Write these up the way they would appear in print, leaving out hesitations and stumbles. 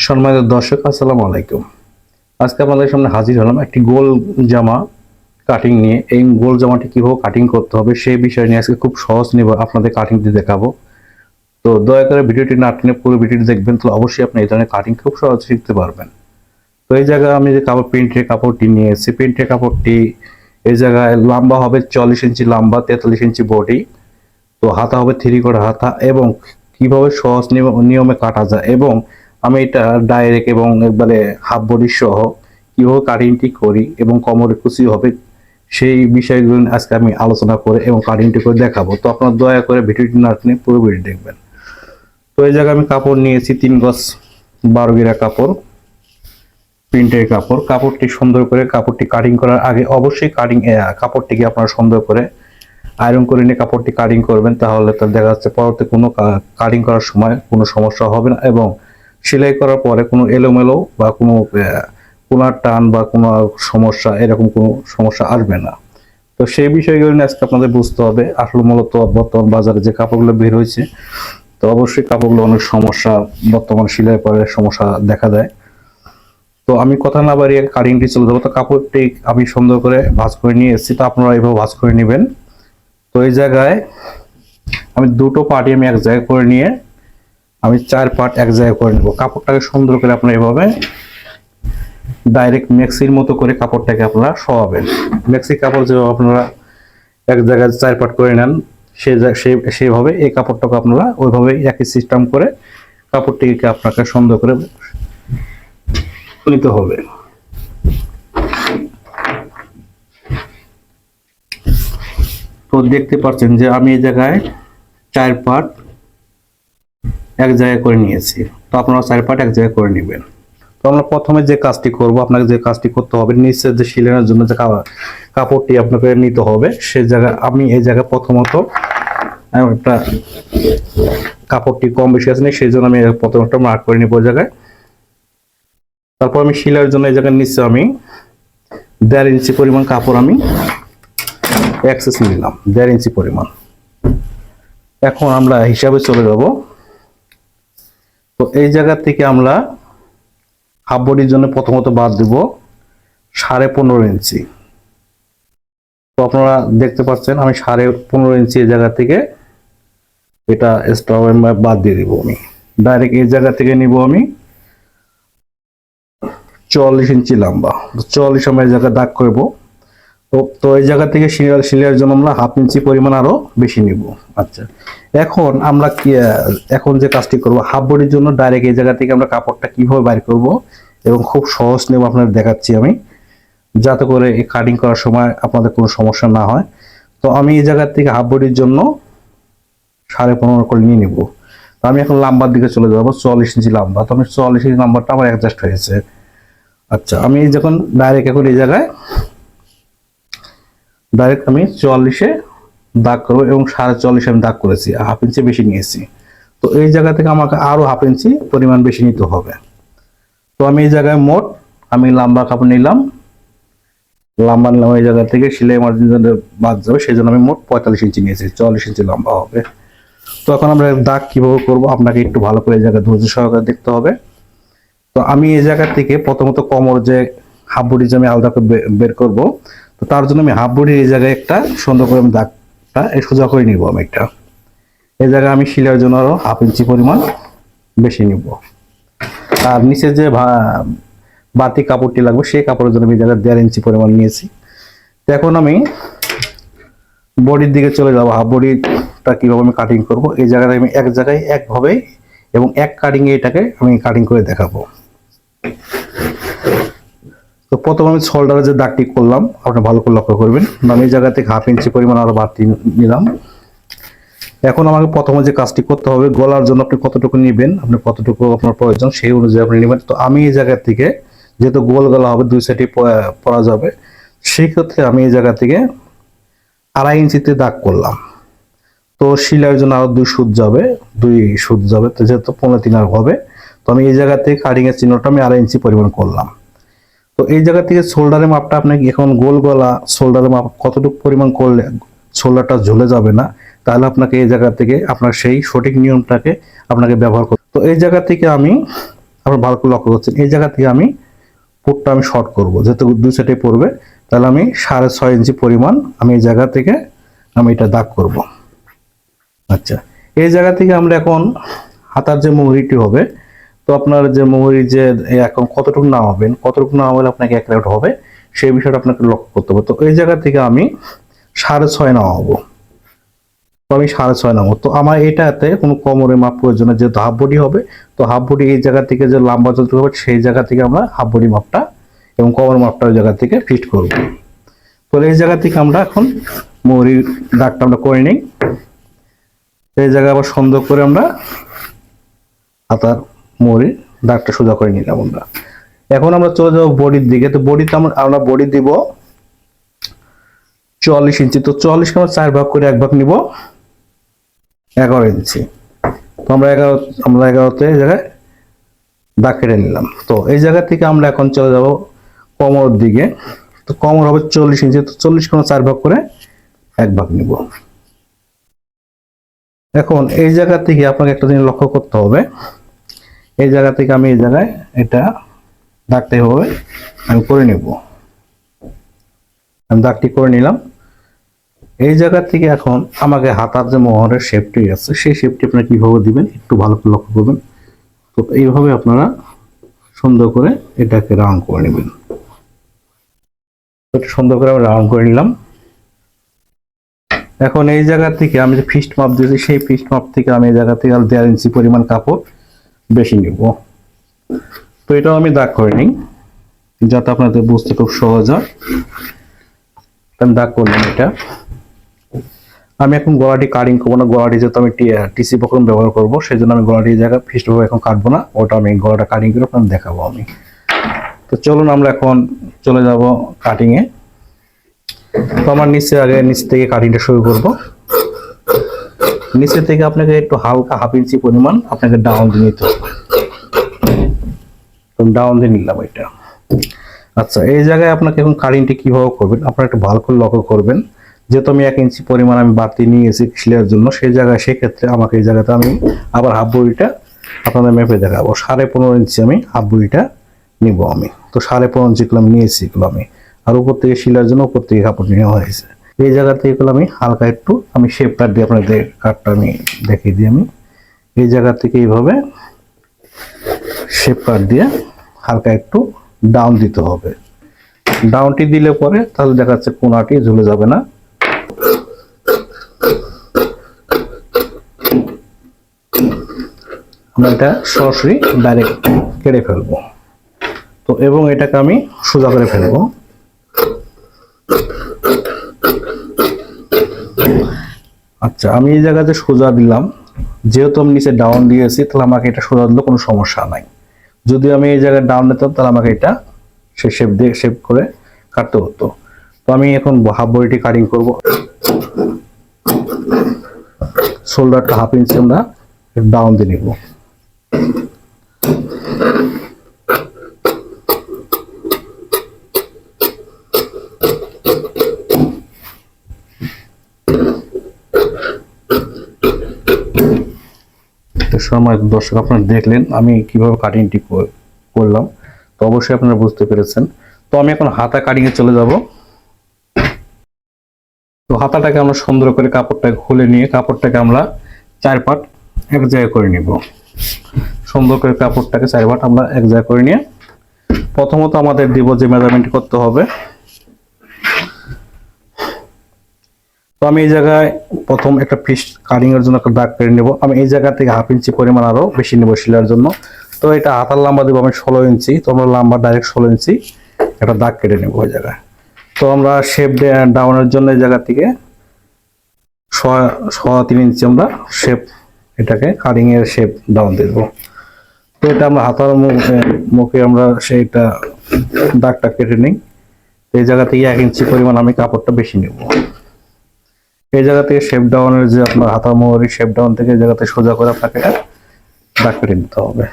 সম্মানিত দর্শক, আসসালামু আলাইকুম। আজকে আপনাদের সামনে হাজির হলাম একটি গোল জামা কাটিং নিয়ে। এই গোল জামাটি কিভাবে কাটিং করতে হবে সেই বিষয় নিয়ে আজকে খুব সহজ নিয়ে আপনাদের কাটিংটি দেখাবো। তো দয়া করে ভিডিওটি না টেনে পুরো ভিডিওটি দেখবেন, তো অবশ্যই আপনি এই ধরনের কাটিং খুব সহজে শিখতে পারবেন। তো এই জায়গায় আমি যে প্রিন্টের কাপড়টি নিয়ে এসেছি, প্রিন্টের কাপড়টি এই জায়গায় লম্বা হবে 44 ইঞ্চি লম্বা, 43 ইঞ্চি বডি। তো হাতা হবে 3/4 হাতা, এবং কিভাবে সহজ নিয়মে কাটা যায় এবং আমি এটা ডাইরেক্ট এবং একবারে হাফ বডি সহ কিভাবে কাটিংটি করি এবং কোমরে কুচি হবে সেই বিষয়গুলো আজকে আমি আলোচনা করে এবং কাটিংটি করে দেখাবো। তো আপনারা দয়া করে ভিডিওটি না টেনে পুরো ভিডিও দেখবেন। তো এই জায়গায় আমি কাপড় নিয়েছি 3 গজ 12 গিরা কাপড়, প্রিন্টের কাপড়। কাপড়টি সুন্দর করে কাপড়টি কাটিং করার আগে অবশ্যই কাপড়টিকে আপনারা সুন্দর করে আয়রন করে নিয়ে কাপড়টি কাটিং করবেন, তাহলে তো দেখা যাচ্ছে পরবর্তী কোনো কাটিং করার সময় কোনো সমস্যা হবে না এবং সেলাই করার পরে কোনো এলোমেলো বা কোনো কোনার টান বা কোনো সমস্যা, এরকম কোনো সমস্যা আসবে না। তো সেই বিষয়গুলো নিয়ে আজকে আপনাদের বুঝতে হবে। আসলে মূলত বর্তমান বাজারে যে কাপড়গুলো বের হয়েছে, তো অবশ্যই কাপড়গুলো অনেক সমস্যা, বর্তমান সেলাই পরে সমস্যা দেখা দেয়। তো আমি কথা না বাড়িয়ে কাটিংটি চলে যাবো। তো কাপড়টি আমি সুন্দর করে ভাঁজ করে নিয়ে এসেছি, তো আপনারা এইভাবে ভাঁজ করে নেবেন। তো এই জায়গায় আমি দুটো পার্টি আমি এক জায়গায় করে নিয়ে আমি 4 পার্ট এক জায়গায় করে নেব। কাপড়টাকে সুন্দর করে আপনারা এভাবে ডাইরেক্ট মেক্সির মতো করে কাপড়টাকে আপনারা শোয়াবেন। মেক্সি কাপড় যেভাবে আপনারা এক জায়গায় 4 পার্ট করে নেন, সেভাবে এই কাপড়টাকে আপনারা ওইভাবে একই সিস্টেম করে কাপড়টিকে আপনাকে সুন্দর করে নিতে হবে। তো দেখতে পাচ্ছেন যে আমি এই জায়গায় 4 পার্ট এক জায়গায় করে নিয়েছি। তো আপনারা 4 পার্ট এক জায়গায় করে নেবেন। তো আমরা প্রথমে যে কাজটি করব, আপনাকে যে কাজটি করতে হবে, নিচের যে সিলাইয়ের জন্য যে কাপড়টি আপনাকে নিতে হবে, সেই জায়গায় আমি এই জায়গায় প্রথমত একটা কাপড়টি কম বেশি আছে, সেই জন্য আমি প্রথমে একটা মার্ক করে নিব ওই জায়গায়। তারপর আমি সেলাইয়ের জন্য এই জায়গায় নিচে আমি 1.5 ইঞ্চি পরিমাণ কাপড় আমি এক্সেস নিলাম, 1.5 ইঞ্চি পরিমাণ। এখন আমরা হিসাবে চলে যাব। তো এই জায়গা থেকে আমরা হাফ বডির জন্য প্রথমত বাদ দেব 15.5 ইঞ্চি। তো আপনারা দেখতে পাচ্ছেন আমি 15.5 ইঞ্চি এই জায়গা থেকে এটা এক্সট্রা বাদ দিয়ে দিব। আমি ডাইরেক্ট এই জায়গা থেকে নিব আমি 44 ইঞ্চি লম্বা। 44 আমি এই জায়গায় দাগ করব। তো এই জায়গা থেকে সিলাইয়ের জন্য আমরা হাফ ইঞ্চি পরিমাণ আরো বেশি নিব। আচ্ছা, এখন আমরা এখন যে কাজটি করব, হাফ বডির জন্য ডাইরেক্ট এই জায়গা থেকে আমরা কাপড়টা কিভাবে বাইর করব এবং খুব সহজ নিয়ম আপনাদের দেখাচ্ছি আমি, যাতে করে এই কাটিং করার সময় আপনাদের কোনো সমস্যা না হয়। তো আমি এই জায়গা থেকে হাফ বডির জন্য 15.5 করে নিয়ে নিব। তো আমি এখন লম্বার দিকে চলে যাব, 44 ইঞ্চি লম্বা। তো আমি 44 ইঞ্চি নাম্বারটা আমার অ্যাডজাস্ট হয়েছে। আচ্ছা, আমি যখন ডাইরেক্ট এখন এই জায়গায় ডাইরেক্ট আমি 44-এ দাগ করবো এবং 44.5 আমি দাগ করেছি, হাফ ইঞ্চি বেশি নিয়েছি। তো এই জায়গা থেকে আমাকে আরো হাফ ইঞ্চি পরিমাণ বেশি নিতে হবে। তো আমি এই জায়গায় মোট আমি লম্বা কাপড় নিলাম, লম্বা নিলাম এই জায়গা থেকে সেলাই মার্জিন বাদ যাবে, সেই জন্য আমি মোট 45 ইঞ্চি নিয়েছি, 44 ইঞ্চি লম্বা হবে। তো এখন আমরা দাগ কিভাবে করব আপনাকে একটু ভালো করে এই জায়গায় ধৈর্য সহকারে দেখতে হবে। তো আমি এই জায়গা থেকে প্রথমত কোমর যে হাফ বডি যে আমি আলাদা করে বের করব, তো তার জন্য আমি হাফ বডির এই জায়গায় একটা সুন্দর করে আমি দাগটা সোজা করে নিব। আমি একটা এই জায়গায় আমি সেলাইয়ের জন্য আরো হাফ ইঞ্চি পরিমাণ বেশি নিব। আর নিচে যে বাতি কাপড়টি লাগবে সেই কাপড়ের জন্য আমি এই জায়গায় 1.5 ইঞ্চি পরিমাণ নিয়েছি। তো এখন আমি বডির দিকে চলে যাব। হাফ বডিটা কিভাবে আমি কাটিং করব, এই জায়গায় আমি এক জায়গায় একভাবে এবং এক কাটিং এটাকে আমি কাটিং করে দেখাবো। তো প্রথমে আমি শোল্ডারে যে দাগটি করলাম আপনি ভালো করে লক্ষ্য করবেন। আমি এই জায়গা থেকে হাফ ইঞ্চি পরিমাণ আরো বাড়তি নিলাম। এখন আমাকে প্রথমে যে কাজটি করতে হবে, গলার জন্য আপনি কতটুকু নেবেন, আপনি কতটুকু আপনার প্রয়োজন সেই অনুযায়ী আপনি নেবেন। তো আমি এই জায়গা থেকে যেহেতু গোল গলা হবে, 2 সাইডে পরা যাবে, সেই ক্ষেত্রে আমি এই জায়গা থেকে 2.5 ইঞ্চিতে দাগ করলাম। তো সেলাইয়ের জন্য আরো 2 সুত যাবে, তো যেহেতু 15.5 হবে, তো আমি এই জায়গা থেকে কাটিং এর চিহ্নটা আমি 2.5 ইঞ্চি পরিমাণ করলাম। তো এই জায়গা থেকে শোল্ডারের মাপটা আপনাকে এখন গোল গলা শোল্ডারের মাপ কতটুকু পরিমাণ করলে শোল্ডারটা ঝুলে যাবে না, তাহলে আপনাকে এই জায়গা থেকে আপনার সেই সঠিক নিয়মটাকে আপনাকে ব্যবহার করতে। তো এই জায়গা থেকে আমি আপনারা ভালো করে লক্ষ্য করছেন এই জায়গা থেকে আমি পুটটা আমি শর্ট করব, যেহেতু দুই সাইডে পড়বে, তাহলে আমি 6.5 ইঞ্চি পরিমাণ আমি এই জায়গা থেকে আমি এটা দাগ করব। আচ্ছা, এই জায়গা থেকে আমরা এখন হাতার যে মোহরিটি হবে, তো আপনার যে মোহরি যে এখন কতটুকু নামাবেন, কতটুকু নামালে আপনাকে অ্যাকুরেট হবে সেই বিষয়টা আপনাকে লক্ষ্য করতে হবে। তো এই জায়গা থেকে আমি 6.5 নামাবো। তো আমি 6.5 নামাবো। তো আমার এটাতে কোনো কোমরের মাপ প্রয়োজন, যেহেতু হাফ বডি হবে, তো হাফ বডি এই জায়গা থেকে যে লম্বা যতটুকু হবে সেই জায়গা থেকে আমরা হাফ বডি মাপটা এবং কোমর মাপটা ওই জায়গা থেকে ফিট করব। তো এই জায়গা থেকে আমরা এখন মোহরির দাগটা আমরা করে নিই। এই জায়গায় আবার সুন্দর করে আমরা হাতার মোহরির দাগটা সোজা করে নিলাম আমরা। এখন আমরা চলে যাবো বডির দিকে। তো বডিতে আমরা বডি দিব 44 ইঞ্চি। তো 44 কে আমরা 4 ভাগ করে 1 ভাগ নিব 11 ইঞ্চি। তো আমরা 11তে এই জায়গায় দাগ কেটে নিলাম। তো এই জায়গা থেকে আমরা এখন চলে যাব কোমরের দিকে। তো কোমর হবে 40 ইঞ্চি। তো 40 কে আমরা 4 ভাগ করে 1 ভাগ নিব। এখন এই জায়গা থেকে আপনাকে একটা জিনিস লক্ষ্য করতে হবে, এই জায়গা থেকে আমি এই জায়গায় এটা দাগটা হবে আমি করে নেব। আমি দাগটি করে নিলাম। এই জায়গা থেকে এখন আমাকে হাতার যে মোহরের শেপটি আছে সেই শেপটি আপনারা কিভাবে দিবেন একটু ভালো করে লক্ষ্য করবেন। তো এইভাবে আপনারা সুন্দর করে এটাকে রাউন্ড করে নেবেন। এটা সুন্দর করে আমি রাউন্ড করে নিলাম। এখন এই জায়গা থেকে আমি যে ফিস্ট মাপ দিয়েছি সেই ফিস্ট মাপ থেকে আমি এই জায়গা থেকে 1.5 ইঞ্চি পরিমাণ কাপড় বেশি নিব। তো এটাও আমি দাগ করে নিই যাতে আপনাদের বুঝতে খুব সহজ হয়। আমি দাগ করলাম এটা। আমি এখন গলাটি কাটিং করবো না, গলাটি যেহেতু আমি টিসি বক্রম ব্যবহার করবো সেই জন্য আমি গলাটি জায়গা ফিস্ট ভাবে এখন কাটবো না, ওটা আমি গলাটা কাটিং করে আপনাদের দেখাবো আমি। তো চলুন আমরা এখন চলে যাব কাটিং এ। তো আমার নিচ থেকে কাটিংটা শুরু করব। নিচে থেকে আপনাকে একটু হালকা হাফ ইঞ্চি পরিমাণ আপনাকে ডাউন দিয়ে নিতে হবে। তো ডাউন দিয়ে নিলাম এটা। আচ্ছা, এই জায়গায় আপনাকে এখন কাটিংটি কিভাবে করবেন আপনারা একটু ভালো করে লক্ষ্য করবেন। যেহেতু আমি 1 ইঞ্চি পরিমাণ আমি বাড়তি নিয়েছি সেলাইয়ের জন্য, সেই জায়গায় সেক্ষেত্রে আমাকে এই জায়গাতে আমি আবার হাফ বডিটা আপনাদের মেপে দেখাবো। 15.5 ইঞ্চি আমি হাফ বডিটা নিব আমি। তো 15.5 ইঞ্চি গুলো আমি নিয়েছি, এগুলো আমি আর উপর থেকে সেলাইয়ের জন্য উপর থেকে কাপড় নেওয়া হয়েছে। এই জায়গা থেকে এগুলো আমি হালকা একটু আমি শেপ কাট দিয়ে আপনাদের কাটটা আমি দেখিয়ে দিই। আমি এই জায়গা থেকে এইভাবে শেপ কাট দিয়ে হালকা একটু ডাউন দিতে হবে। ডাউনটি দিলে পরে তাহলে দেখা যাচ্ছে কোনাটি ঝুলে যাবে না। আমরা এটা সরাসরি ডাইরেক্ট কেটে ফেলবো। তো এবং এটাকে আমি সোজা করে ফেলবো। আচ্ছা, আমি এই জায়গাতে সোজা দিলাম, যেহেতু আমি নিচে ডাউন দিয়েছি তাহলে আমাকে এটা সোজা দিলে কোনো সমস্যা নাই। যদি আমি এই জায়গায় ডাউন দিতাম তাহলে আমাকে এটা সে শেপ দিয়ে শেপ করে কাটতে হতো। তো আমি এখন হাফ বডিটি কাটিং করব। শোল্ডারটা হাফ ইঞ্চি আমরা ডাউন দিয়ে নিব। সময় দর্শক আপনারা দেখলেন আমি কিভাবে কাটিংটি করলাম, তো অবশ্যই আপনারা বুঝতে পেরেছেন। তো আমি এখন হাতা কাটিং এ চলে যাব। তো হাতাটাকে আমরা সুন্দর করে কাপড়টাকে খুলে নিয়ে কাপড়টাকে আমরা 4 পার্ট এক জায়গায় করে নিব। সুন্দর করে কাপড়টাকে 4 পার্ট আমরা এক জায়গায় করে নিয়ে প্রথমত আমাদের দিব যে মেজারমেন্ট করতে হবে। তো আমি এই জায়গায় প্রথম একটা ফিস্ট কাটিং এর জন্য একটা দাগ কেটে নেব। আমি এই জায়গা থেকে হাফ ইঞ্চি পরিমাণ আরো বেশি নেব সেলাইয়ের জন্য। তো এটা হাতার লম্বা দেব আমি 16 ইঞ্চি। তো আমরা লম্বা ডাইরেক্ট 16 ইঞ্চি একটা দাগ কেটে নেব ওই জায়গায়। তো আমরা শেপ ডাউনের জন্য এই জায়গা থেকে 3.5 ইঞ্চি আমরা শেপ এটাকে কাটিং এর শেপ ডাউন দেব। তো এটা আমরা হাতার মুখে আমরা সেইটা দাগটা কেটে নিই। এই জায়গা থেকে 1 ইঞ্চি পরিমাণ আমি কাপড়টা বেশি নেব। এই জায়গা থেকে শেপ ডাউনের যে আপনার হাতার মোহরি শেপ ডাউন থেকে এই জায়গাতে সোজা করে আপনাকে দাগ কেটে নিতে হবে।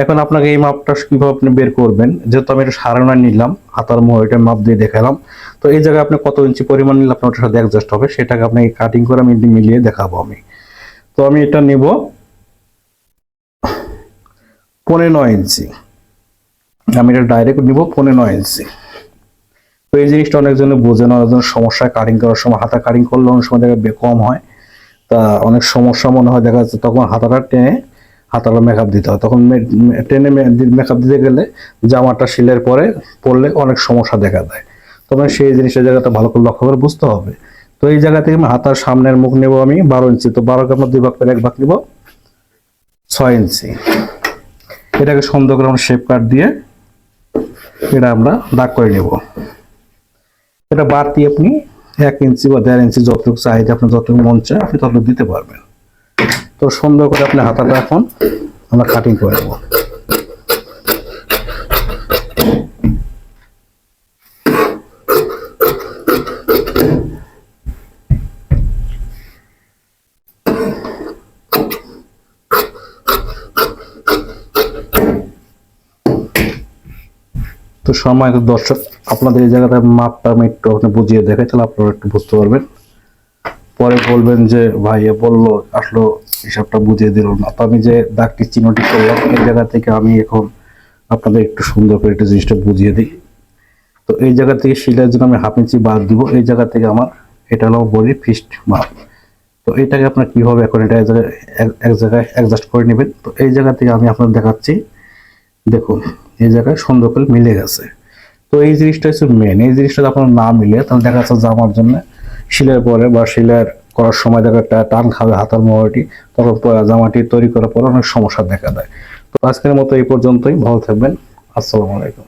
এখন আপনাকে এই মাপটা কিভাবে আপনি বের করবেন, যেহেতু আমি এটা 9.5 নিলাম হাতার মোহরিটা মাপ দিয়ে দেখালাম। তো এই জায়গায় আপনি কত ইঞ্চি পরিমাণ নিলে আপনার ওটার সাথে অ্যাডজাস্ট হবে সেটাকে আপনি কাটিং করে আমি মিলিয়ে দেখাবো আমি। তো আমি এটা নিব 9.5 ইঞ্চি। আমি এটা ডাইরেক্ট নিব 9.5 ইঞ্চি। তো এই জিনিসটা অনেকজনে বোঝে না, অনেকজন সমস্যায় কাটিং করার সময় হাতা কাটিং করলে অনেক সময় দেখা কম হয়, তা অনেক সমস্যা মনে হয়, দেখা যাচ্ছে তখন হাতাটা টেনে হাতাটা মেকআপ দিতে হয়, তখন টেনে মেকআপ দিতে গেলে জামাটা সেলাইয়ের পরে পরলে অনেক সমস্যা দেখা দেয়। তবে সেই জিনিসের জায়গাটা ভালো করে লক্ষ্য করে বুঝতে হবে। তো এই জায়গা থেকে আমি হাতার সামনের মুখ নেব আমি 12 ইঞ্চি, তো 12কে আমরা 2 ভাগ করে 1 ভাগ নিব 6 ইঞ্চি। এটাকে সুন্দর করে আমরা শেপ কাট দিয়ে এটা আমরা দাগ করে নেব। এটা বাড়তি আপনি 1 ইঞ্চি বা 1.5 ইঞ্চি যতটুকু চাহিদা আপনার যতটুকু মন চায় আপনি ততটুকু দিতে পারবেন। তো সুন্দর করে আপনি হাতাটা এখন আমরা কাটিং করে নেব। তো সম্মানিত দর্শক, আপনাদের এই জায়গাটা মাপটা আমি একটু আপনি বুঝিয়ে দেখাই, তাহলে আপনারা একটু বুঝতে পারবেন। পরে বলবেন যে ভাই বললো আসলো হিসাবটা বুঝিয়ে দিল না। তো আমি যে দাগটি চিহ্নটি করলাম এই জায়গা থেকে আমি এখন আপনাদের একটু সুন্দর করে একটু জিনিসটা বুঝিয়ে দিই। তো এই জায়গা থেকে সেলাইয়ের জন্য আমি 1/2 ইঞ্চি বাদ দিব। এই জায়গা থেকে আমার এটা হলো বডির ফিক্সড মাপ। তো এটাকে আপনার কিভাবে এখন এটা এক জায়গায় অ্যাডজাস্ট করে নেবেন। তো এই জায়গা থেকে আমি আপনাদের দেখাচ্ছি, দেখুন এই জায়গায় সুন্দর করে মিলে গেছে। তো এই জিনিসটা হচ্ছে মেন। এই জিনিসটা যখন না মিলে তাহলে দেখা যাচ্ছে জামার জন্য সেলাই পরে বা সেলাই করার সময় দেখা টান খাবে হাতার মোড়াটি, তখন জামাটি তৈরি করার পর অনেক সমস্যা দেখা দেয়। তো আজকের মতো এই পর্যন্তই, ভালো থাকবেন, আসসালামু আলাইকুম।